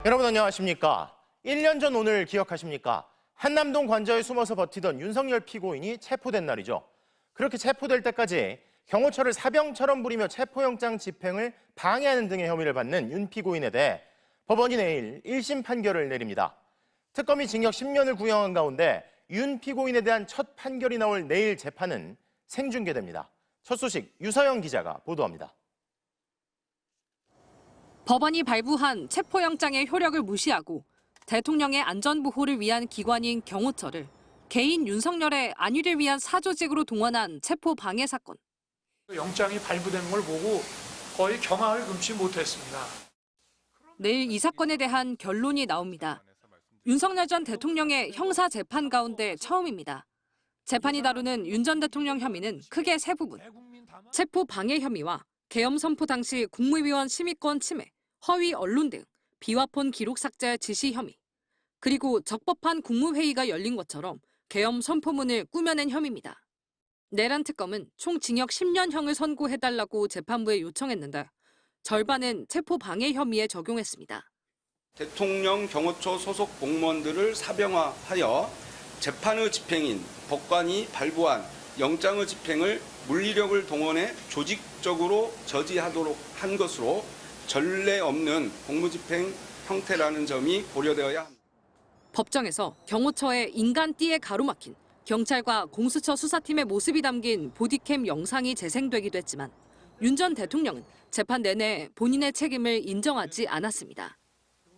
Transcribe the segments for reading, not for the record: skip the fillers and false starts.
여러분 안녕하십니까? 1년 전 오늘 기억하십니까? 한남동 관저에 숨어서 버티던 윤석열 피고인이 체포된 날이죠. 그렇게 체포될 때까지 경호처를 사병처럼 부리며 체포영장 집행을 방해하는 등의 혐의를 받는 윤 피고인에 대해 법원이 내일 1심 판결을 내립니다. 특검이 징역 10년을 구형한 가운데 윤 피고인에 대한 첫 판결이 나올 내일 재판은 생중계됩니다. 첫 소식 유서영 기자가 보도합니다. 법원이 발부한 체포영장의 효력을 무시하고 대통령의 안전보호를 위한 기관인 경호처를 개인 윤석열의 안위를 위한 사조직으로 동원한 체포방해 사건. 영장이 발부된 걸 보고 거의 경악을 금치 못했습니다. 내일 이 사건에 대한 결론이 나옵니다. 윤석열 전 대통령의 형사 재판 가운데 처음입니다. 재판이 다루는 윤 전 대통령 혐의는 크게 세 부분. 체포방해 혐의와 계엄 선포 당시 국무위원 심의권 침해, 허위 언론 등 비화폰 기록 삭제 지시 혐의, 그리고 적법한 국무회의가 열린 것처럼 계엄 선포문을 꾸며낸 혐의입니다. 내란 특검은 총 징역 10년형을 선고해달라고 재판부에 요청했는데 절반은 체포방해 혐의에 적용했습니다. 대통령 경호처 소속 공무원들을 사병화하여 재판의 집행인 법관이 발부한 영장의 집행을 물리력을 동원해 조직적으로 저지하도록 한 것으로 전례 없는 공무집행 형태라는 점이 고려되어야 합니다. 법정에서 경호처의 인간띠에 가로막힌 경찰과 공수처 수사팀의 모습이 담긴 보디캠 영상이 재생되기도 했지만 윤 전 대통령은 재판 내내 본인의 책임을 인정하지 않았습니다.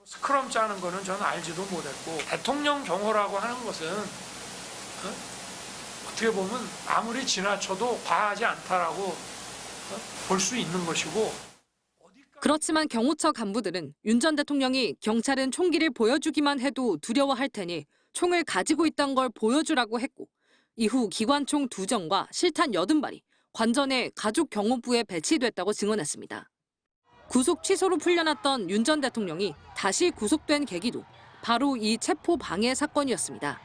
스크럼 짜는 거는 저는 알지도 못했고 대통령 경호라고 하는 것은 어떻게 보면 아무리 지나쳐도 과하지 않다라고 볼 수 있는 것이고. 그렇지만 경호처 간부들은 윤 전 대통령이 경찰은 총기를 보여주기만 해도 두려워할 테니 총을 가지고 있던 걸 보여주라고 했고 이후 기관총 2정과 실탄 80발이 관전의 가족경호부에 배치됐다고 증언했습니다. 구속 취소로 풀려났던 윤 전 대통령이 다시 구속된 계기도 바로 이 체포 방해 사건이었습니다.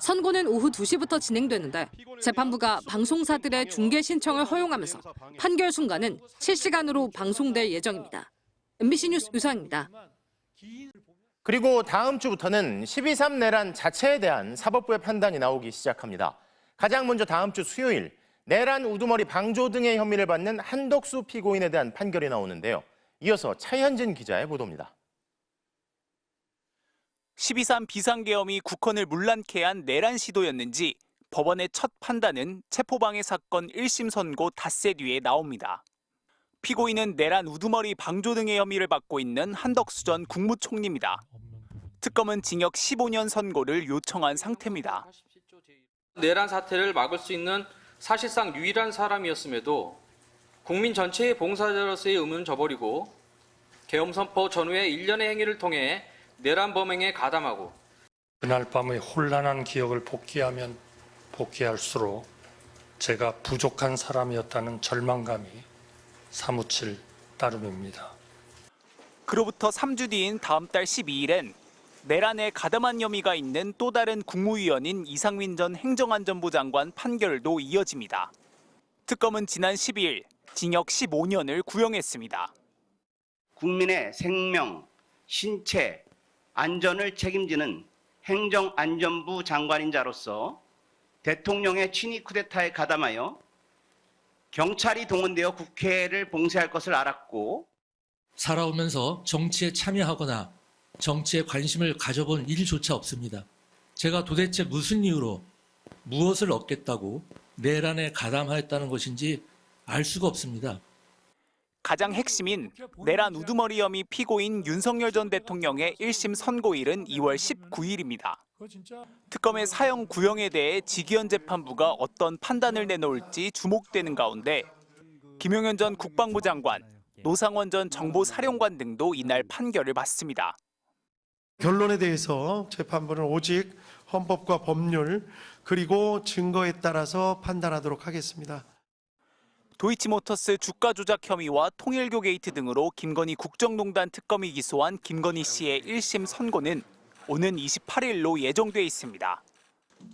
선고는 오후 2시부터 진행되는데 재판부가 방송사들의 중계 신청을 허용하면서 판결 순간은 실시간으로 방송될 예정입니다. MBC 뉴스 유서영입니다. 그리고 다음 주부터는 12.3 내란 자체에 대한 사법부의 판단이 나오기 시작합니다. 가장 먼저 다음 주 수요일 내란 우두머리 방조 등의 혐의를 받는 한덕수 피고인에 대한 판결이 나오는데요. 이어서 차현진 기자의 보도입니다. 12.3 비상계엄이 국헌을 문란케 한 내란 시도였는지 법원의 첫 판단은 체포방해 사건 1심 선고 닷새 뒤에 나옵니다. 피고인은 내란 우두머리 방조 등의 혐의를 받고 있는 한덕수 전 국무총리입니다. 특검은 징역 15년 선고를 요청한 상태입니다. 내란 사태를 막을 수 있는 사실상 유일한 사람이었음에도 국민 전체의 봉사자로서의 의무는 저버리고 계엄 선포 전후의 일련의 행위를 통해 내란 범행에 가담하고 그날 밤의 혼란한 기억을 복귀하면 복귀할수록 제가 부족한 사람이었다는 절망감이 사무칠 따름입니다. 그로부터 3주 뒤인 다음 달 12일엔 내란에 가담한 혐의가 있는 또 다른 국무위원인 이상민 전 행정안전부 장관 판결도 이어집니다. 특검은 지난 12일 징역 15년을 구형했습니다. 국민의 생명, 신체, 안전을 책임지는 행정안전부 장관인 자로서 대통령의 친위 쿠데타에 가담하여 경찰이 동원되어 국회를 봉쇄할 것을 알았고 살아오면서 정치에 참여하거나 정치에 관심을 가져본 일조차 없습니다. 제가 도대체 무슨 이유로 무엇을 얻겠다고 내란에 가담하였다는 것인지 알 수가 없습니다. 가장 핵심인 내란 우두머리 혐의 피고인 윤석열 전 대통령의 1심 선고일은 2월 19일입니다. 특검의 사형 구형에 대해 지기현 재판부가 어떤 판단을 내놓을지 주목되는 가운데 김용현 전 국방부 장관, 노상원 전 정보사령관 등도 이날 판결을 받습니다. 결론에 대해서 재판부는 오직 헌법과 법률 그리고 증거에 따라서 판단하도록 하겠습니다. 도이치모터스 주가 조작 혐의와 통일교 게이트 등으로 김건희 국정농단 특검이 기소한 김건희 씨의 1심 선고는 오는 28일로 예정돼 있습니다.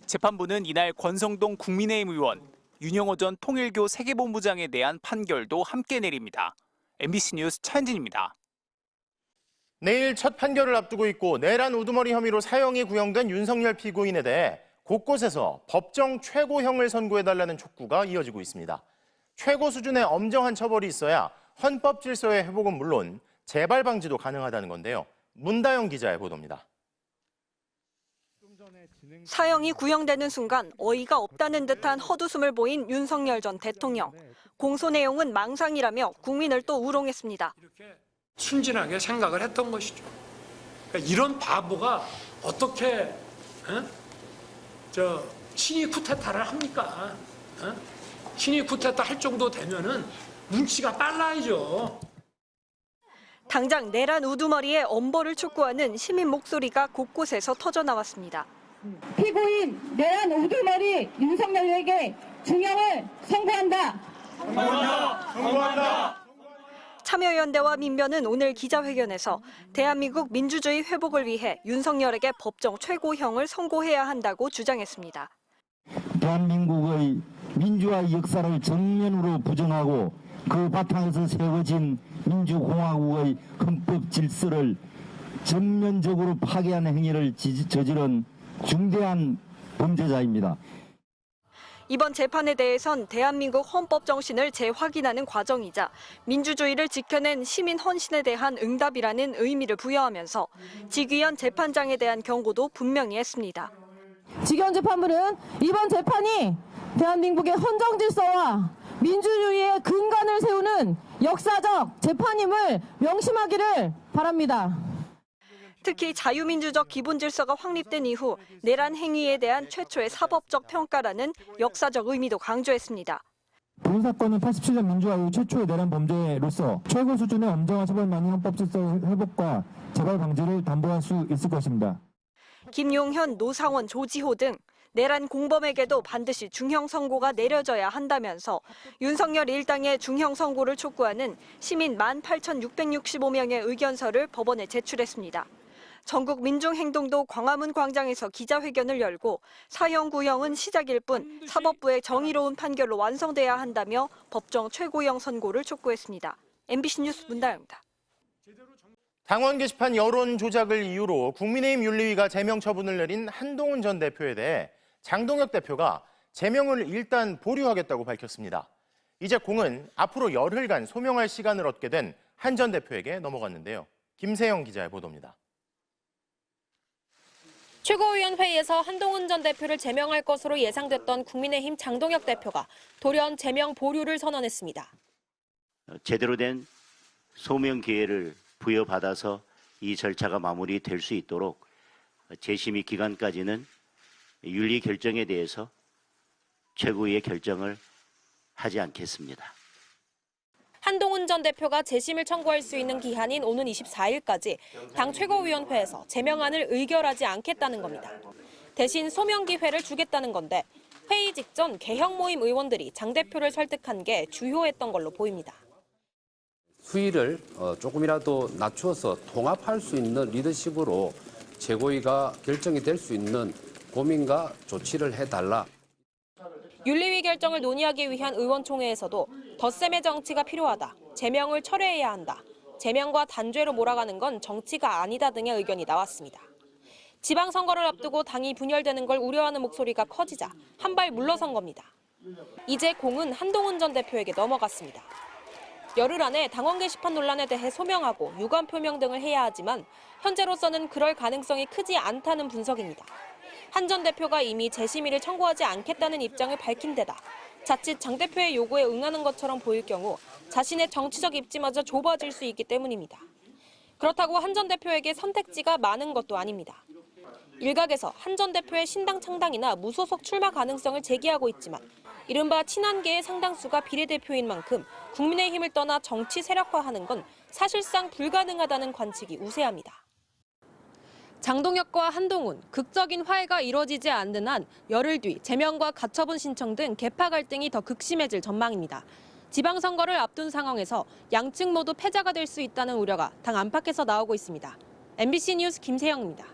재판부는 이날 권성동 국민의힘 의원, 윤영호 전 통일교 세계본부장에 대한 판결도 함께 내립니다. MBC 뉴스 차현진입니다. 내일 첫 판결을 앞두고 있고 내란 우두머리 혐의로 사형이 구형된 윤석열 피고인에 대해 곳곳에서 법정 최고형을 선고해달라는 촉구가 이어지고 있습니다. 최고 수준의 엄정한 처벌이 있어야 헌법 질서의 회복은 물론 재발 방지도 가능하다는 건데요. 문다영 기자의 보도입니다. 사형이 구형되는 순간 어이가 없다는 듯한 헛웃음을 보인 윤석열 전 대통령. 공소 내용은 망상이라며 국민을 또 우롱했습니다. 이렇게 순진하게 생각을 했던 것이죠. 그러니까 이런 바보가 어떻게 친위 쿠데타를 합니까? 친위 쿠데타 할 정도 되면은 눈치가 빨라야죠. 당장 내란 우두머리의 엄벌을 촉구하는 시민 목소리가 곳곳에서 터져나왔습니다. 피고인 내란 우두머리 윤석열에게 중형을 선고한다. 선고한다. 참여연대와 민변은 오늘 기자회견에서 대한민국 민주주의 회복을 위해 윤석열에게 법정 최고형을 선고해야 한다고 주장했습니다. 대한민국의 민주화 역사를 정면으로 부정하고 그 바탕에서 세워진 민주공화국의 헌법 질서를 전면적으로 파괴하는 행위를 저지른 중대한 범죄자입니다. 이번 재판에 대해선 대한민국 헌법 정신을 재확인하는 과정이자 민주주의를 지켜낸 시민 헌신에 대한 응답이라는 의미를 부여하면서 직위원 재판장에 대한 경고도 분명히 했습니다. 직위원 재판부는 이번 재판이 대한민국의 헌정 질서와 민주주의의 근간을 세우는 역사적 재판임을 명심하기를 바랍니다. 특히 자유민주적 기본질서가 확립된 이후 내란 행위에 대한 최초의 사법적 평가라는 역사적 의미도 강조했습니다. 본 사건은 87년 민주화 이후 최초의 내란 범죄로서 최고 수준의 엄정한 처벌만이 헌법 질서 회복과 재발 방지를 담보할 수 있을 것입니다. 김용현, 노상원, 조지호 등 내란 공범에게도 반드시 중형 선고가 내려져야 한다면서 윤석열 일당의 중형 선고를 촉구하는 시민 18,665명의 의견서를 법원에 제출했습니다. 전국 민중행동도 광화문 광장에서 기자회견을 열고 사형 구형은 시작일 뿐 사법부의 정의로운 판결로 완성돼야 한다며 법정 최고형 선고를 촉구했습니다. MBC 뉴스 문다영입니다. 당원 게시판 여론 조작을 이유로 국민의힘 윤리위가 제명 처분을 내린 한동훈 전 대표에 대해 장동혁 대표가 제명을 일단 보류하겠다고 밝혔습니다. 이제 공은 앞으로 열흘간 소명할 시간을 얻게 된 한 전 대표에게 넘어갔는데요. 김세영 기자의 보도입니다. 최고위원회에서 한동훈 전 대표를 제명할 것으로 예상됐던 국민의힘 장동혁 대표가 돌연 제명 보류를 선언했습니다. 제대로 된 소명 기회를 부여받아서 이 절차가 마무리될 수 있도록 재심의 기간까지는 윤리 결정에 대해서 최고위의 결정을 하지 않겠습니다. 한동훈 전 대표가 재심을 청구할 수 있는 기한인 오는 24일까지 당 최고위원회에서 제명안을 의결하지 않겠다는 겁니다. 대신 소명 기회를 주겠다는 건데 회의 직전 개혁 모임 의원들이 장 대표를 설득한 게 주요했던 걸로 보입니다. 수위를 조금이라도 낮추어서 통합할 수 있는 리더십으로 최고위가 결정이 될 수 있는 고민과 조치를 해달라. 윤리위 결정을 논의하기 위한 의원총회에서도 덧셈의 정치가 필요하다, 제명을 철회해야 한다, 제명과 단죄로 몰아가는 건 정치가 아니다 등의 의견이 나왔습니다. 지방선거를 앞두고 당이 분열되는 걸 우려하는 목소리가 커지자 한 발 물러선 겁니다. 이제 공은 한동훈 전 대표에게 넘어갔습니다. 열흘 안에 당원 게시판 논란에 대해 소명하고 유감 표명 등을 해야 하지만 현재로서는 그럴 가능성이 크지 않다는 분석입니다. 한 전 대표가 이미 재심의를 청구하지 않겠다는 입장을 밝힌 데다 자칫 장 대표의 요구에 응하는 것처럼 보일 경우 자신의 정치적 입지마저 좁아질 수 있기 때문입니다. 그렇다고 한 전 대표에게 선택지가 많은 것도 아닙니다. 일각에서 한 전 대표의 신당 창당이나 무소속 출마 가능성을 제기하고 있지만 이른바 친한계의 상당수가 비례대표인 만큼 국민의힘을 떠나 정치 세력화하는 건 사실상 불가능하다는 관측이 우세합니다. 장동혁과 한동훈, 극적인 화해가 이뤄지지 않는 한 열흘 뒤 제명과 가처분 신청 등 계파 갈등이 더 극심해질 전망입니다. 지방선거를 앞둔 상황에서 양측 모두 패자가 될 수 있다는 우려가 당 안팎에서 나오고 있습니다. MBC 뉴스 김세영입니다.